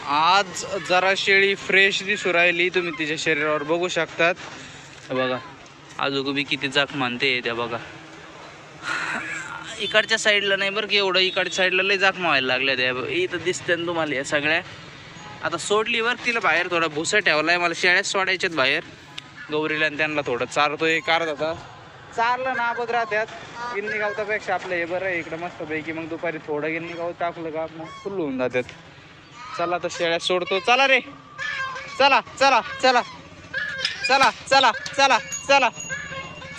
आज जरा शेळी फ्रेश दिसू राहिली, तुम्ही तिच्या शरीरावर बघू शकतात. बघा अजून मी किती जाक मानते त्या बघा. इकडच्या साईडला नाही बरं की एवढं, इकडच्या साईडला लय जाक मावायला लागल्या त्या. इथं दिसते ना तुम्हाला या सगळ्या. आता सोडली बरं तिला बाहेर, थोडा भुसा ठेवलाय, मला शेळ्याच सोडायच्यात बाहेर गौरीला, आणि त्यांना थोडं चारतोय. कारत होता चारलं ना बघ राहत्यात. गिन्नी गावतापेक्षा आपलं हे बरं आहे इकडं मस्त पैकी. मग दुपारी थोडं गिन्नी गाव टाकलं का मग फुल होऊन जातात. चला तर शेळ्या सोडतो. चला रे, चला चला चला चला चला चला चला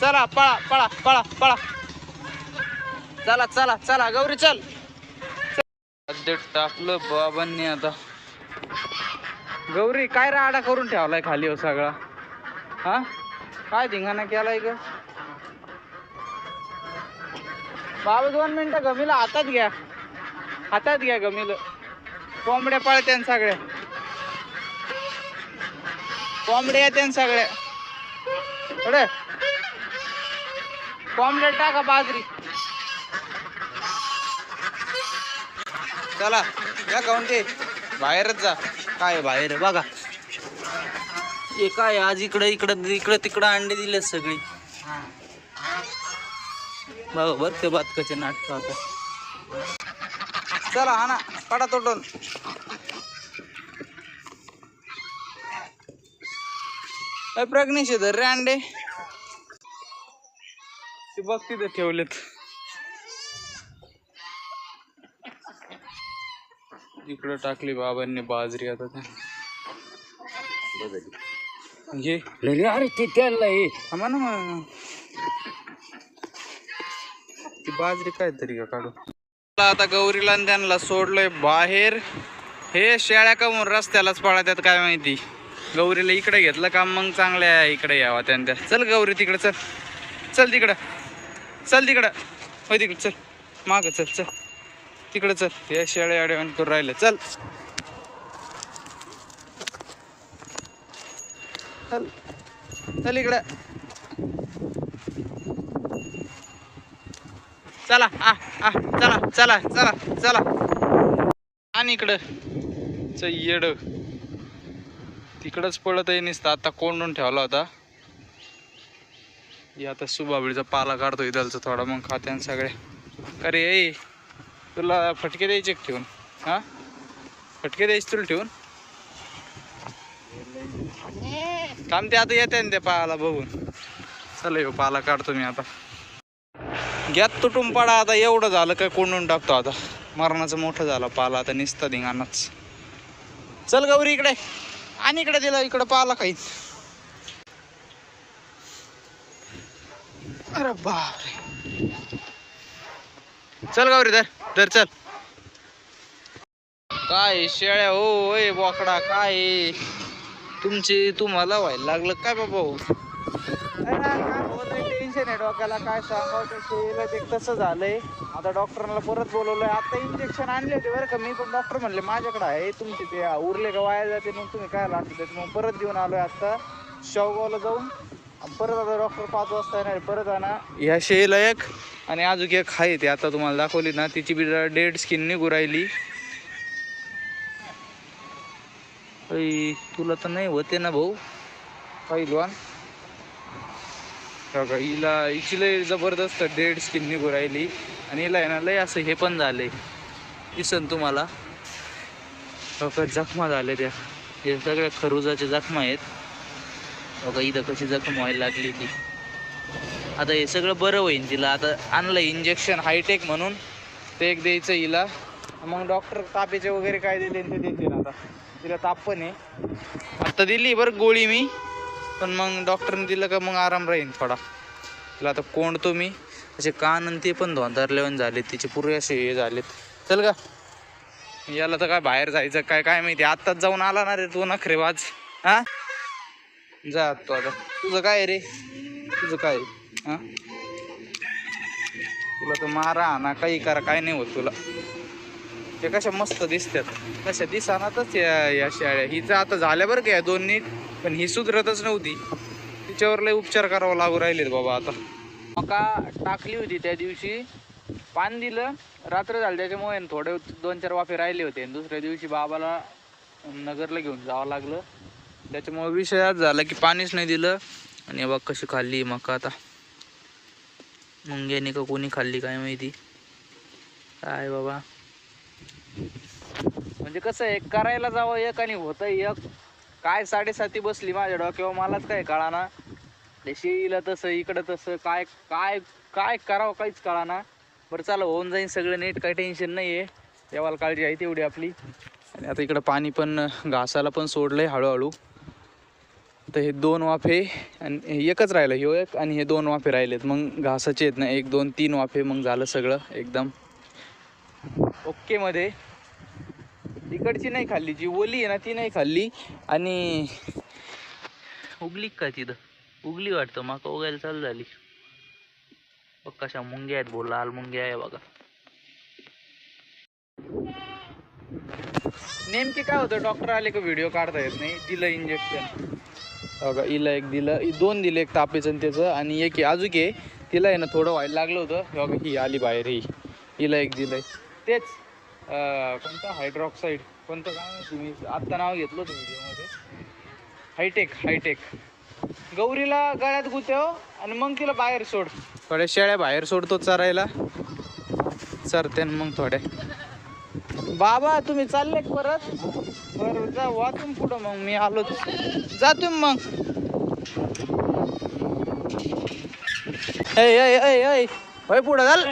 चला, पळा पळा पळा पळा, चला चला चला गौरी चल. टाकलं बाबांनी आता. गौरी काय राडा करून ठेवलाय खाली हो सगळा, हा काय धिंगाणा केलाय ग बाबा. 2 मिनिटं गमीला हातात घ्या, हातात घ्या गमीला. कोंबड्या पळत्यान सगळ्या, कोंबड्या येत्यान सगळ्या. थोडे कोंबड्या टाका बाजरी. चला या काउंटे बाहेरच जा. काय बाहेर बघा हे काय आज इकडं इकडं इकडं तिकडं अंडे दिले सगळी. बघा बरं ते बातकाचे नाटक आता. चला हा ना पडा तोडून. प्रज्ञेश धर रे अंडे, ते बघ तिथे ठेवलेत. इकडं टाकली बाबांनी बाजरी. आता घे अरे ते त्याला आम्हा ना मग ती बाजरी काय तरी का काढू. आता गौरीला आणि त्यांना सोडलंय बाहेर. हे शेळ्या कमून रस्त्यालाच पळतात काय माहिती. गौरीला इकडे घेतलं काम मग चांगल्या इकडे यावा त्यांच्या. चल गौरी तिकडे चल, चल तिकडं, चल तिकडं, होय तिकडं चल माग, चल चल तिकडं चल. या शेळ्या अडवण करून राहिले. चल चल चल इकडं, चला आ आ चला चला चला चला. आणि इकडं येड तिकडंच पळत आहे नुसतं. आता कोंडून ठेवला होता. आता सुबाबळीचा पाला काढतो इथलचा थोडा, मग खात्यान सगळे. अरे ए तुला फटके द्यायचे ठेवून, हा फटके द्यायचे तुला ठेवून काम. ते आता येते ना त्या पाला बघून. चला येऊ पाला काढतो मी आता. गॅत तुटून पडा. आता एवढं झालं काय कोंडून टाकतो आता. मरणाचं मोठं झालं पाला आता, निसता धिंगाणाच. चल गौरी इकडे, आणि इकडे दिला इकडं पाला काही. अरे बापरे, चल गौरी धर धर चल. काय शेळ्या हो बोकडा काय तुमची, तुम्हाला व्हायला लागलं काय बाबा हो. टेन्शन आहे डोक्याला, काय सांगावं. ते तसं झालंय. आता डॉक्टरांना परत बोलवलंय. आता इंजेक्शन आणले होते बरं का मी, पण डॉक्टर म्हणले माझ्याकडे आहे, तुमचे ते उरले का वाया जाते मग तुम्ही काय लागते. मग परत घेऊन आलोय आता शेवगावला जाऊन. परत आता डॉक्टर 5 वाजता येणार परत आणा. ह्या शेळीला एक आणि अजून एक आहे ते आता तुम्हाला दाखवली ना, तिची बी डेड स्किन निघू राहिली. तुला तर नाही होते ना भाऊ पहिलवान. हिला हिची लय जबरदस्त डेड स्किन निघू राहिली. आणि हिला आहे ना लय असं हे पण झालंय दिसन तुम्हाला. जखमा झाले त्या, हे सगळ्या खरुजाच्या जखमा आहेत बघा. इथं कशी जखम व्हायला लागली ती. आता हे सगळं बरं होईल तिला. आता आणलं इंजेक्शन हायटेक म्हणून, ते एक द्यायचं हिला. मग डॉक्टर तापेचे वगैरे काय दिले ते देतील. आता तिला ताप पण आहे. आता दिली बरं गोळी मी, पण मग डॉक्टरने दिलं का मग आराम राहील थोडा. तिला आता कोंडतो मी. असे कान आणि ते पण धोंदारलेवन झालेत तिचे पुरे असे हे झालेत. चल का याला तर काय बाहेर जायचं काय काय माहिती. आत्ताच जाऊन आला ना रे तू नखरेबाज. हा जा तो आता. तुझं काय रे, तुझं काय हा. तुला तर मारा ना काही करा काय नाही होत तुला. ते कशा मस्त दिसतात, कशा दिसानातच या शेळ्या. हिचं आता झाल्या बरं का या 2 नीट, पण ही सुधरतच नव्हती. तिच्यावर लय उपचार करावा लागू राहिलेत बाबा. आता मका टाकली होती त्या दिवशी, पान दिलं, रात्र झाली त्याच्यामुळे थोडे 2-4 वाफे राहिले होते. दुसऱ्या दिवशी बाबाला नगरला घेऊन जावं लागलं. त्याच्यामुळे विषय आज झाला की पाणीच नाही दिलं. आणि बघ कशी खाल्ली मका आता. मुंग्याने का कोणी खाल्ली काय माहिती. काय बाबा, म्हणजे कसं आहे, करायला जावं एक आणि होतं एक. काय 7:30 बसली माझ्या डोक्यावर, मलाच काय कळाना. ते शेळीला तसं, इकडं तसं, काय काय काय करावं काहीच कळाना. बरं चला, होऊन जाईन सगळं नीट, काही टेन्शन नाही आहे. देवाला काळजी आहे तेवढी आपली. आणि आता इकडं पाणी पण घासाला पण सोडलंय हळूहळू. तर हे 2 वाफे आणि एकच राहिलं, ह्यो एक आणि हे 2 वाफे राहिलेत. मग घासाचे आहेत ना 1 2 3 वाफे, मग झालं सगळं एकदम ओके मध्ये. तिकडची नाही खाल्ली, जी ओली आहे ना ती नाही खाल्ली. आणि उगली का तिथं, उगली वाटतं, मका उगायला चालू झाली. बघ कशा मुंग्या आहेत, बोल लाल मुंग्या आहे बघा. नेमकी काय होतं, डॉक्टर आले का व्हिडिओ काढता येत नाही. दिलं इंजेक्शन बघा, हिला एक दिलं, 2 दिले, एक तापेचं आणि त्याचं, आणि एक अजून आहे तिला आहे ना थोडं व्हायला लागलं होतं. बघा ही आली बाहेर, हिला एक दिलंय. तेच कोणतं हायड्रॉक्साईड, कोणतं काय माहिती, मी आत्ता नाव घेतलं होतं व्हिडिओमध्ये. हायटेक. गौरीला गळ्यात गुत्याव आणि मग तिला बाहेर सोड. थोड्या शेळ्या बाहेर सोडतो चरायला, चरते मग थोड्या. बाबा तुम्ही चालले परत? बरं जा, वाचून पुढं, मग मी आलोच, जातो मग. होय पुढं झाल,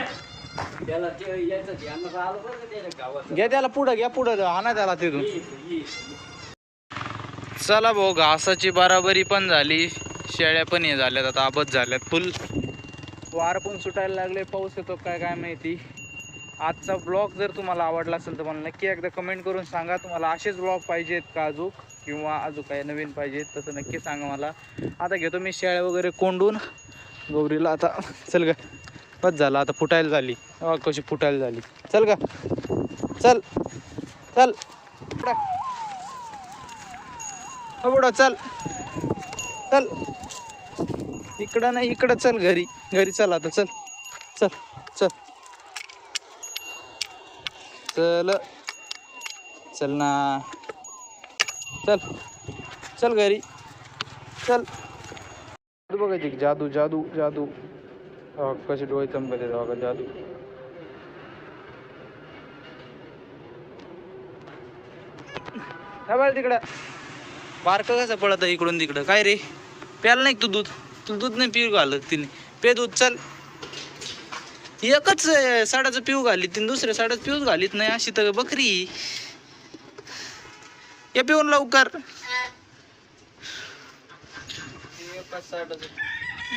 घ्या त्याला पुढं, घ्या पुढं, आणा त्याला तिथून. चला भाऊ, घासाची बराबरी पण झाली, शेळ्या पण हे झाल्यात आता, आबत झाल्यात फुल. वार पण सुटायला लागले, पाऊस येतो काय माहिती. आजचा ब्लॉग जर तुम्हाला आवडला असेल तर मला नक्की एकदा कमेंट करून सांगा. तुम्हाला असेच ब्लॉग पाहिजेत का अजून, किंवा अजून काय नवीन पाहिजेत तसं नक्की सांगा मला. आता घेतो मी शेळ्या वगैरे कोंडून गौरीला. आता चल ग, बस झालं आता, फुटायला झाली कशी फुटायला झाली. चल ग, चल चल पुढं, चल चल, इकडं नाही इकडं, चल घरी चल आता, चल चल चल चल चल ना, चल चल घरी चल. बघायची जादू जादू जादू, कसे डोळे चमकत आहेत बघा, जादू. तिकडं बारकं कसं पळत इकडून तिकडं. काय रे, प्याला नाही तू दूध? तू दूध नाही पिऊ घालत तिने, पे दूध. चल, एकच साडाचं पिऊ घालीत तिने, दुसऱ्या साडाचं पिऊच घालीत नाही. अशी तर बकरी. या पिऊन लवकर.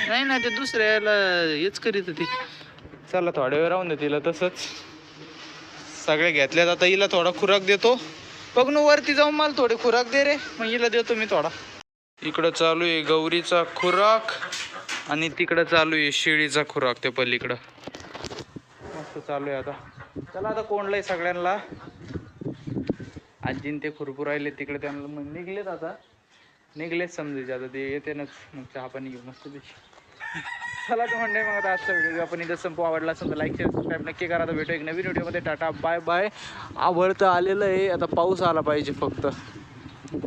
नाही ना, ते दुसऱ्याला हेच करीत होती. चला थोड्या वेळ राहून दे तिला तसंच. सगळे घेतल्यात आता, हिला थोडा खुराक देतो. बघ ना वरती जाऊन मला थोडी खुराक दे रे, मग हिला देतो मी थोडा. इकडं चालू आहे गौरीचा खुराक आणि तिकडं चालू आहे शेळीचा खुराक, ते पलीकडं मस्त चालू आहे आता. चला आता कोंडलंय सगळ्यांना. आजीन ते खुरपूर राहिले तिकडे, त्यांना मग निघलेत आता, निघलेच समजायचे आता, ते येते ना मग चहा पाणी घेऊ मस्त पैकी. चला तर म्हणणे, मग आता आजचा व्हिडिओ आपण इथं संपू. आवडला असेल तर लाईक शेअर सबस्क्राईब नक्की करा. तर भेटू एक नवीन व्हिडिओमध्ये. Tata bye bye. आवडतं आलेलं आहे आता, पाऊस आला पाहिजे फक्त.